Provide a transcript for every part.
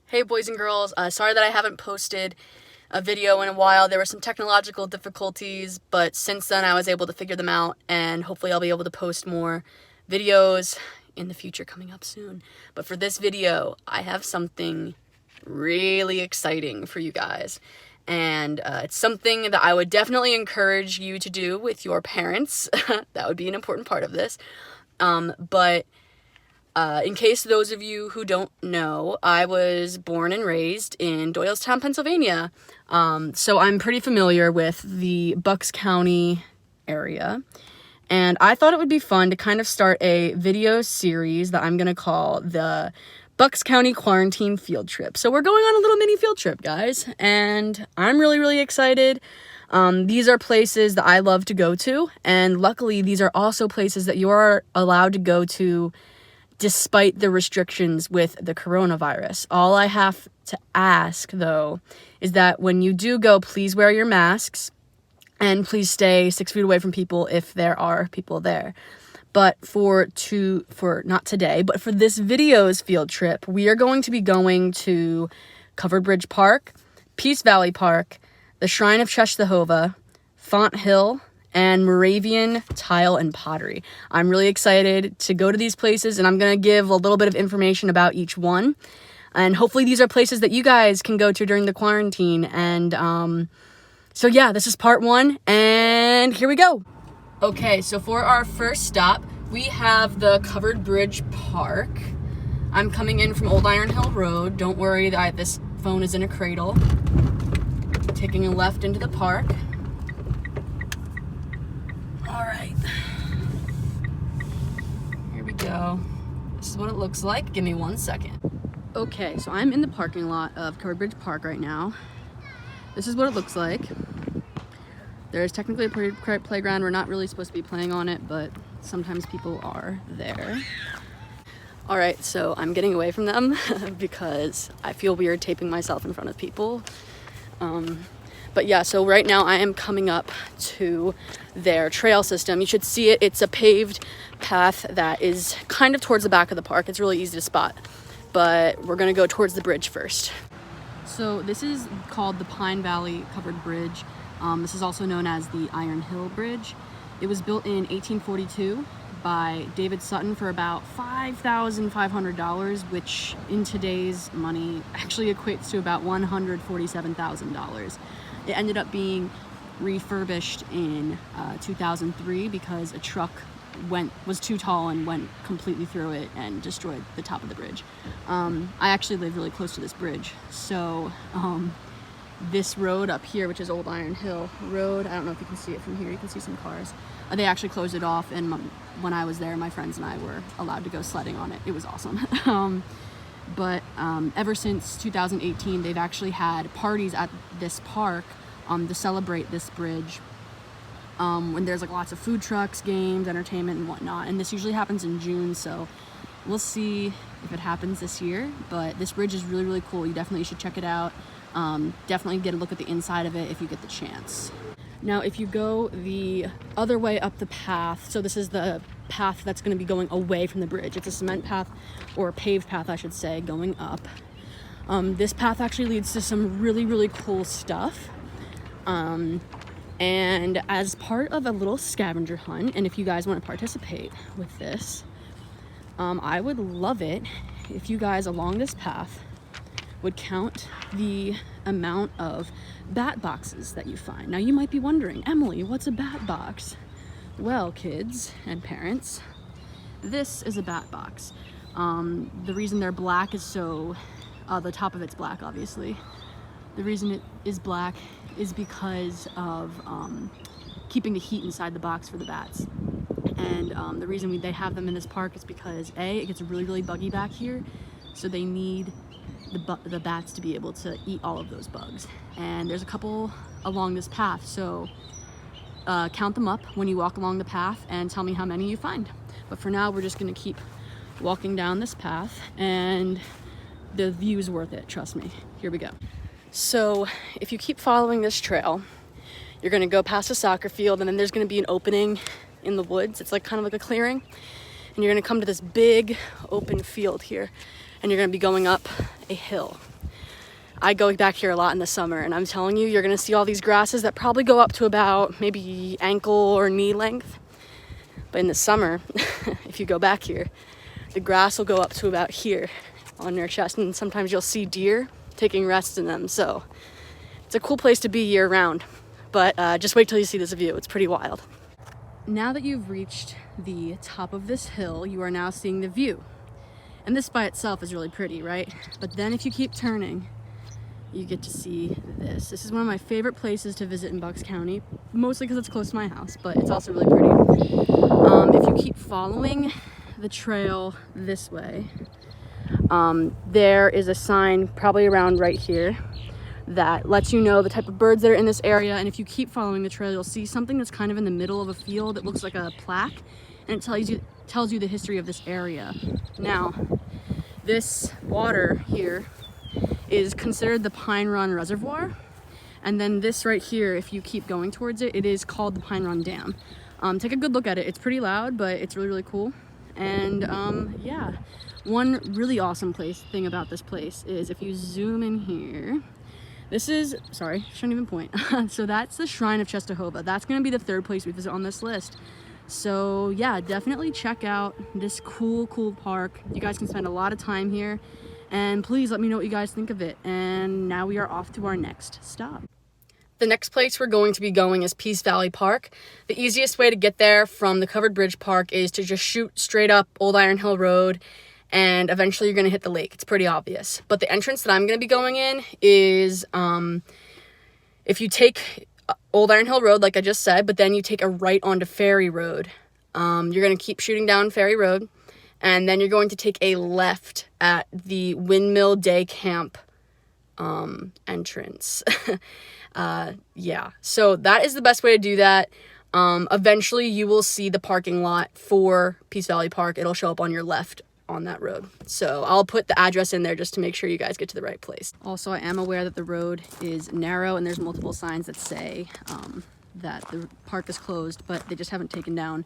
Hey boys and girls, sorry that I haven't posted a video in a while. There were some technological difficulties, but since then I was able to figure them out, and hopefully I'll be able to post more videos in the future coming up soon. But for this video, I have something really exciting for you guys. And it's something that I would definitely encourage you to do with your parents. That would be an important part of this. In case those of you who don't know, I was born and raised in Doylestown, Pennsylvania. So I'm pretty familiar with the Bucks County area. And I thought it would be fun to kind of start a video series that I'm going to call the Bucks County Quarantine Field Trip. So we're going on a little mini field trip, guys. And I'm really, really excited. These are places that I love to go to. And luckily, these are also places that you are allowed to go to despite the restrictions with the coronavirus. All I have to ask, though, is that when you do go, please wear your masks and please stay 6 feet away from people if there are people there. But for not today, but for this video's field trip, we are going to be going to Covered Bridge Park, Peace Valley Park, the Shrine of Czechoslovakia, Font Hill, and Moravian Tile and Pottery. I'm really excited to go to these places, and I'm going to give a little bit of information about each one. And hopefully these are places that you guys can go to during the quarantine. And so yeah, this is part one, and here we go. Okay, so for our first stop, we have the Covered Bridge Park. I'm coming in from Old Iron Hill Road. Don't worry, this phone is in a cradle. Taking a left into the park. All right, here we go. This is what it looks like. Give me 1 second. Okay, so I'm in the parking lot of Covered Bridge Park right now. This is what it looks like. There's technically a playground. We're not really supposed to be playing on it, but sometimes people are there. All right, so I'm getting away from them because I feel weird taping myself in front of people. But yeah, so right now I am coming up to their trail system. You should see it. It's a paved path that is kind of towards the back of the park. It's really easy to spot, but we're gonna go towards the bridge first. So this is called the Pine Valley Covered Bridge. This is also known as the Iron Hill Bridge. It was built in 1842 by David Sutton for about $5,500, which in today's money actually equates to about $147,000. It ended up being refurbished in 2003 because a truck was too tall and went completely through it and destroyed the top of the bridge. I actually live really close to this bridge, so this road up here, which is Old Iron Hill Road, I don't know if you can see it from here, you can see some cars. They actually closed it off, and when I was there, my friends and I were allowed to go sledding on it. It was awesome. But ever since 2018, they've actually had parties at this park to celebrate this bridge. When there's like lots of food trucks, games, entertainment, and whatnot. And this usually happens in June, so we'll see if it happens this year. But this bridge is really, really cool. You definitely should check it out. Definitely get a look at the inside of it if you get the chance. Now, if you go the other way up the path, so this is the path that's going to be going away from the bridge. It's a cement path, or a paved path, I should say, going up. This path actually leads to some really, really cool stuff. And as part of a little scavenger hunt, and if you guys want to participate with this, I would love it if you guys along this path would count the amount of bat boxes that you find. Now you might be wondering, Emily, what's a bat box? Well, kids and parents, this is a bat box. The reason they're black is so, the top of it's black, obviously. The reason it is black is because of keeping the heat inside the box for the bats. And the reason they have them in this park is because A, it gets really, really buggy back here, so they need the bats to be able to eat all of those bugs. And there's a couple along this path, so count them up when you walk along the path and tell me how many you find. But for now, we're just gonna keep walking down this path, and the view's worth it, trust me. Here we go. So if you keep following this trail, you're gonna go past a soccer field, and then there's gonna be an opening in the woods. It's like kind of like a clearing, and you're gonna come to this big open field here, and you're gonna be going up a hill. I go back here a lot in the summer, and I'm telling you, you're gonna see all these grasses that probably go up to about maybe ankle or knee length. But in the summer, if you go back here, the grass will go up to about here on their chest, and sometimes you'll see deer taking rests in them. So it's a cool place to be year round, but just wait till you see this view. It's pretty wild. Now that you've reached the top of this hill, you are now seeing the view. And this by itself is really pretty, right? But then if you keep turning, you get to see this. This is one of my favorite places to visit in Bucks County, mostly because it's close to my house, but it's also really pretty. If you keep following the trail this way, there is a sign probably around right here that lets you know the type of birds that are in this area. And if you keep following the trail, you'll see something that's kind of in the middle of a field. It looks like a plaque, and it tells you the history of this area. Now, this water here is considered the Pine Run Reservoir, and then this right here, if you keep going towards it, it is called the Pine Run Dam. Take a good look at it. It's pretty loud, but it's really, really cool. And yeah, one really awesome thing about this place is if you zoom in here, this is, sorry, shouldn't even point. So that's the Shrine of Czestochowa. That's gonna be the third place we visit on this list. So yeah, definitely check out this cool park. You guys can spend a lot of time here, and please let me know what you guys think of it. And now we are off to our next stop. The next place we're going to be going is Peace Valley Park. The easiest way to get there from the Covered Bridge Park is to just shoot straight up Old Iron Hill Road, and eventually you're going to hit the lake. It's pretty obvious. But the entrance that I'm going to be going in is, if you take Old Iron Hill Road, like I just said, but then you take a right onto Ferry Road. You're going to keep shooting down Ferry Road, and then you're going to take a left at the Windmill Day Camp entrance. Yeah, so that is the best way to do that. Eventually you will see the parking lot for Peace Valley Park. It'll show up on your left on that road. So I'll put the address in there just to make sure you guys get to the right place. Also, I am aware that the road is narrow and there's multiple signs that say that the park is closed, but they just haven't taken down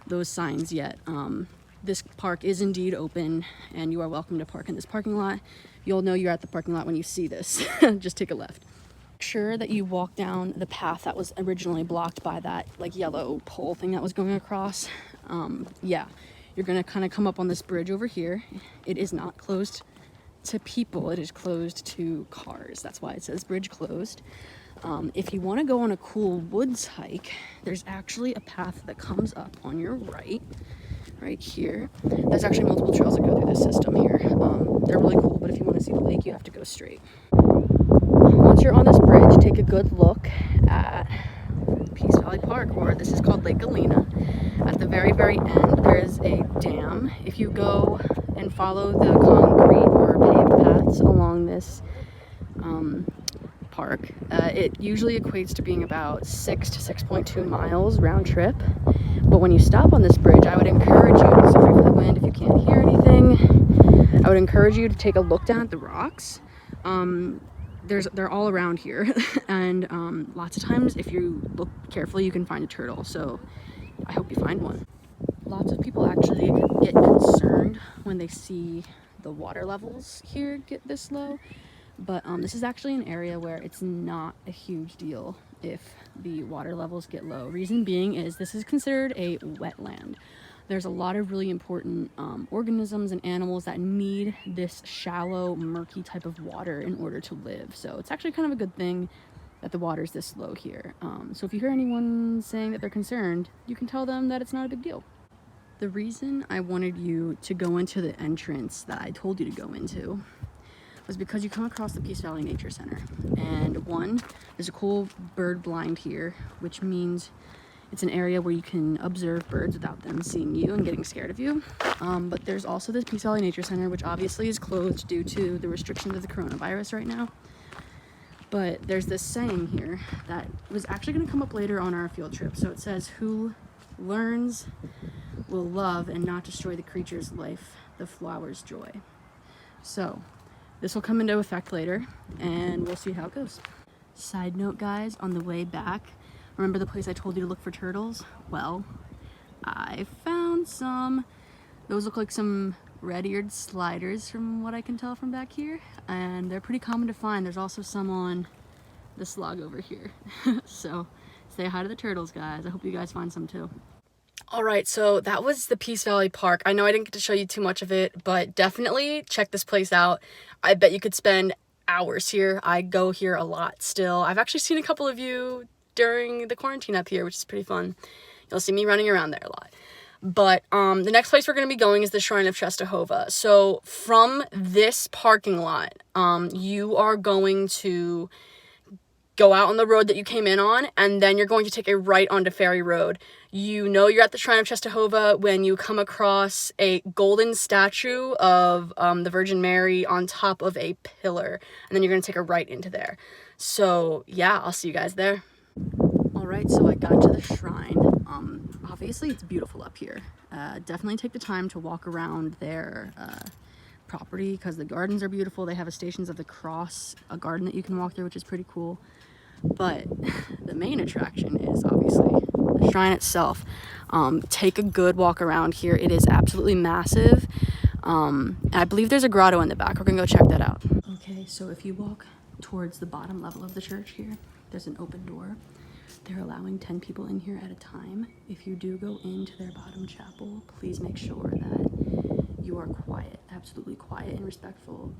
those signs yet. This park is indeed open, and you are welcome to park in this parking lot. You'll know you're at the parking lot when you see this. Just take a left. Make sure that you walk down the path that was originally blocked by that like yellow pole thing that was going across. Yeah, you're gonna kind of come up on this bridge over here. It is not closed to people, it is closed to cars. That's why it says bridge closed. If you want to go on a cool woods hike, there's actually a path that comes up on your right here. There's actually multiple trails that go through this system here. They're really cool, but if you want to see the lake, you have to go straight. Once you're on this bridge, take a good look at Peace Valley Park, or this is called Lake Galena. At the very end, there is a dam. If you go and follow the concrete or paved paths along this park, it usually equates to being about 6 to 6.2 miles round trip. But when you stop on this bridge, I would encourage you, sorry for the wind if you can't hear anything, I would encourage you to take a look down at the rocks. They're all around here, and lots of times if you look carefully you can find a turtle, so I hope you find one. Lots of people actually get concerned when they see the water levels here get this low, but this is actually an area where it's not a huge deal if the water levels get low. Reason being is this is considered a wetland. There's a lot of really important organisms and animals that need this shallow, murky type of water in order to live. So it's actually kind of a good thing that the water's this low here. So if you hear anyone saying that they're concerned, you can tell them that it's not a big deal. The reason I wanted you to go into the entrance that I told you to go into was because you come across the Peace Valley Nature Center. And one, there's a cool bird blind here, which means it's an area where you can observe birds without them seeing you and getting scared of you. But there's also this Peace Valley Nature Center, which obviously is closed due to the restrictions of the coronavirus right now. But there's this saying here that was actually going to come up later on our field trip. So it says, "Who learns will love and not destroy the creature's life, the flower's joy." So this will come into effect later, and we'll see how it goes. Side note, guys, on the way back, remember the place I told you to look for turtles? Well, I found some. Those look like some red-eared sliders from what I can tell from back here, and they're pretty common to find. There's also some on this log over here. So say hi to the turtles, guys. I hope you guys find some too. All right, so that was the Peace Valley Park. I know I didn't get to show you too much of it, but definitely check this place out. I bet you could spend hours here. I go here a lot still. I've actually seen a couple of you during the quarantine up here, which is pretty fun. You'll see me running around there a lot. But the next place we're going to be going is the Shrine of Czestochowa. So from this parking lot, you are going to go out on the road that you came in on, and then you're going to take a right onto Ferry Road. You know you're at the Shrine of Czestochowa when you come across a golden statue of the Virgin Mary on top of a pillar, and then you're going to take a right into there. So yeah, I'll see you guys there. All right, so I got to the shrine. Obviously it's beautiful up here. Definitely take the time to walk around their property because the gardens are beautiful. They have a Stations of the Cross, a garden that you can walk through, which is pretty cool. But the main attraction is obviously the shrine itself. Take a good walk around here. It is absolutely massive. I believe there's a grotto in the back. We're gonna go check that out. Okay, so if you walk towards the bottom level of the church here, there's an open door. They're allowing 10 people in here at a time. If you do go into their bottom chapel, please make sure that you are quiet, absolutely quiet and respectful.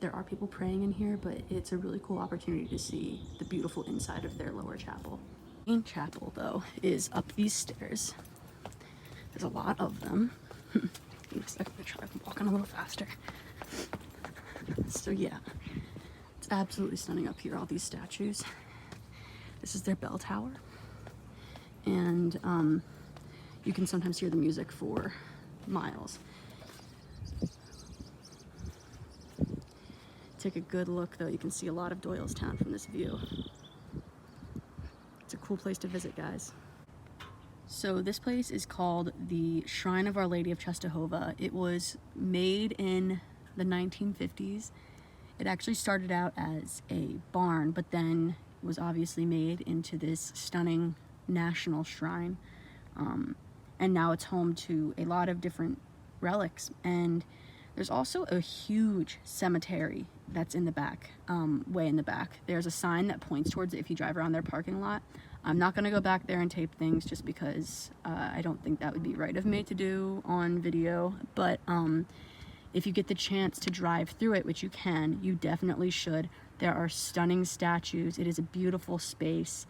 There are people praying in here, but it's a really cool opportunity to see the beautiful inside of their lower chapel. The main chapel, though, is up these stairs. There's a lot of them. Give me a second to try walking a little faster. So yeah, it's absolutely stunning up here, all these statues. This is their bell tower, and you can sometimes hear the music for miles. Take a good look, though. You can see a lot of Doylestown from this view. It's a cool place to visit, guys. So this place is called the Shrine of Our Lady of Czestochowa. It was made in the 1950s. It actually started out as a barn, but then was obviously made into this stunning national shrine. And now it's home to a lot of different relics. And there's also a huge cemetery that's in the back, way in the back. There's a sign that points towards it if you drive around their parking lot. I'm not gonna go back there and tape things just because I don't think that would be right of me to do on video. But if you get the chance to drive through it, which you can, you definitely should. There are stunning statues. It is a beautiful space.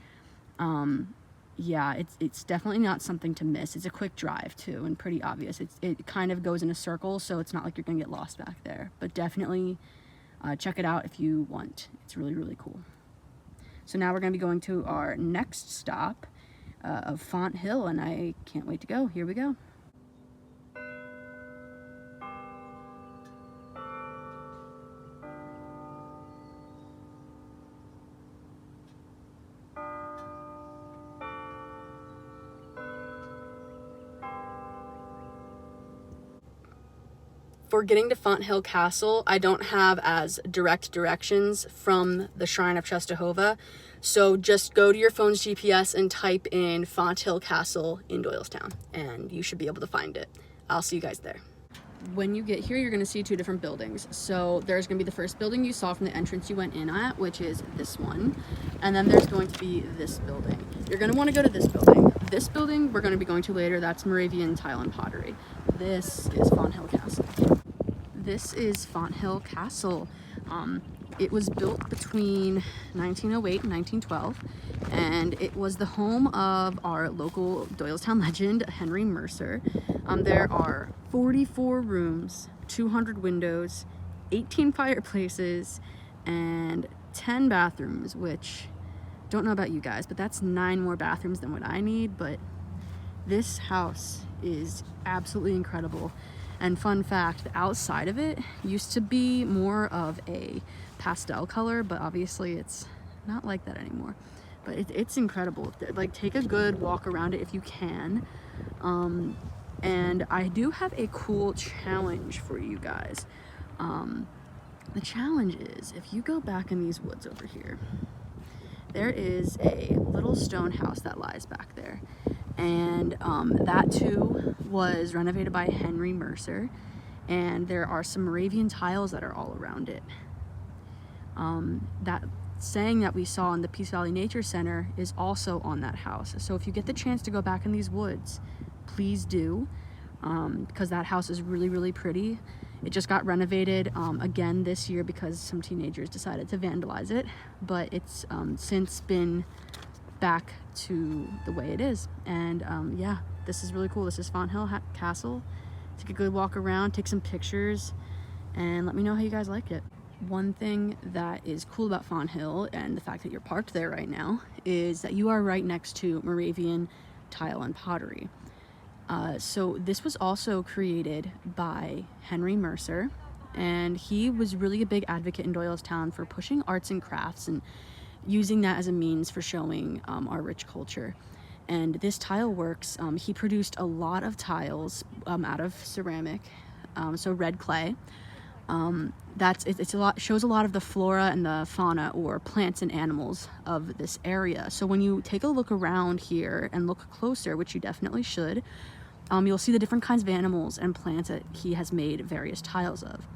Yeah, it's definitely not something to miss. It's a quick drive too, and pretty obvious. It kind of goes in a circle, so it's not like you're gonna get lost back there. But definitely check it out if you want. It's really, really cool. So now we're gonna be going to our next stop of Font Hill, and I can't wait to go. Here we go. For getting to Font Hill Castle, I don't have as direct directions from the Shrine of Czestochowa, so just go to your phone's GPS and type in Font Hill Castle in Doylestown, and you should be able to find it. I'll see you guys there. When you get here, you're going to see two different buildings. So there's going to be the first building you saw from the entrance you went in at, which is this one, and then there's going to be this building. You're going to want to go to this building. This building we're going to be going to later. That's Moravian Tile and Pottery. This is Font Hill Castle. This is Font Hill Castle. It was built between 1908 and 1912, and it was the home of our local Doylestown legend, Henry Mercer. There are 44 rooms, 200 windows, 18 fireplaces, and 10 bathrooms, which, don't know about you guys, but that's 9 more bathrooms than what I need. But this house is absolutely incredible. And fun fact, the outside of it used to be more of a pastel color, but obviously it's not like that anymore. But it's incredible. Like, take a good walk around it if you can. And I do have a cool challenge for you guys. The challenge is, if you go back in these woods over here, there is a little stone house that lies back there. And that too was renovated by Henry Mercer. and there are some Moravian tiles that are all around it. That saying that we saw in the Peace Valley Nature Center is also on that house. So if you get the chance to go back in these woods, please do, because that house is really, really pretty. It just got renovated again this year because some teenagers decided to vandalize it, but it's since been back to the way it is. And yeah, this is really cool. This is Fawn Hill Castle. Take a good walk around, take some pictures, and let me know how you guys like it. One thing that is cool about Fawn Hill, and the fact that you're parked there right now, is that you are right next to Moravian tile and pottery. So this was also created by Henry Mercer, and he was really a big advocate in Doylestown for pushing arts and crafts and using that as a means for showing our rich culture. And this tile works, he produced a lot of tiles out of ceramic, so red clay. Shows a lot of the flora and the fauna, or plants and animals, of this area. So when you take a look around here and look closer, which you definitely should, you'll see the different kinds of animals and plants that he has made various tiles of.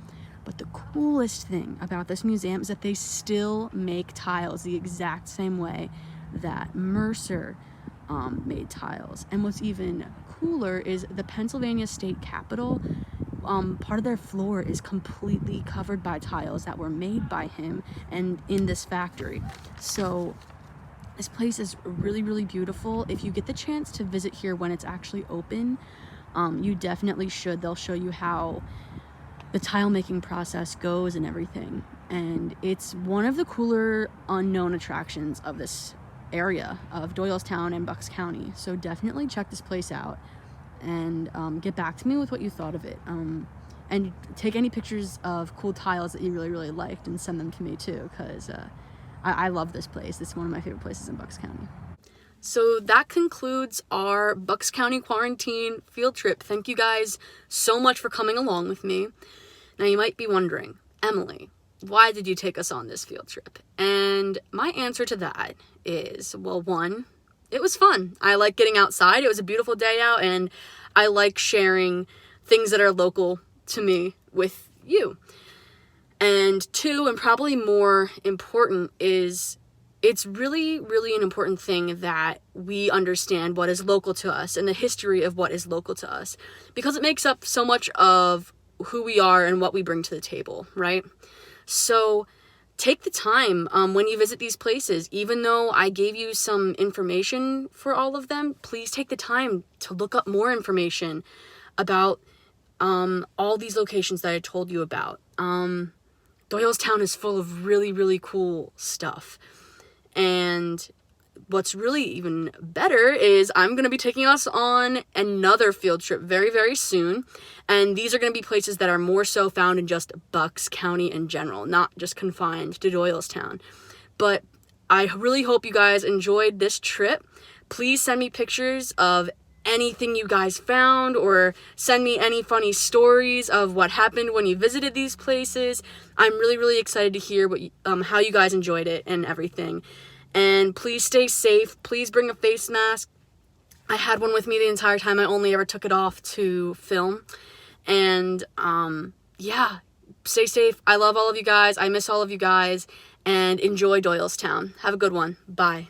But the coolest thing about this museum is that they still make tiles the exact same way that Mercer made tiles. And what's even cooler is the Pennsylvania State Capitol. Part of their floor is completely covered by tiles that were made by him and in this factory. So this place is really, really beautiful. If you get the chance to visit here when it's actually open, you definitely should. They'll show you how the tile making process goes and everything. And it's one of the cooler unknown attractions of this area of Doylestown and Bucks County. So definitely check this place out and get back to me with what you thought of it. And take any pictures of cool tiles that you really, really liked and send them to me too, because I love this place. It's one of my favorite places in Bucks County. So that concludes our Bucks County quarantine field trip. Thank you guys so much for coming along with me. Now you might be wondering, Emily, why did you take us on this field trip? And my answer to that is, well, one, it was fun. I like getting outside. It was a beautiful day out, and I like sharing things that are local to me with you. And two, and probably more important, is it's really, really an important thing that we understand what is local to us and the history of what is local to us, because it makes up so much of who we are and what we bring to the table, right? So take the time when you visit these places. Even though I gave you some information for all of them, please take the time to look up more information about all these locations that I told you about. Doylestown is full of really, really cool stuff. And what's really even better is I'm going to be taking us on another field trip very, very soon. And these are going to be places that are more so found in just Bucks County in general, not just confined to Doylestown. But I really hope you guys enjoyed this trip. Please send me pictures of anything you guys found, or send me any funny stories of what happened when you visited these places. I'm really, really excited to hear what how you guys enjoyed it and everything. And please stay safe. Please bring a face mask. I had one with me the entire time. I only ever took it off to film. And yeah, stay safe. I love all of you guys. I miss all of you guys. And enjoy Doylestown. Have a good one. Bye.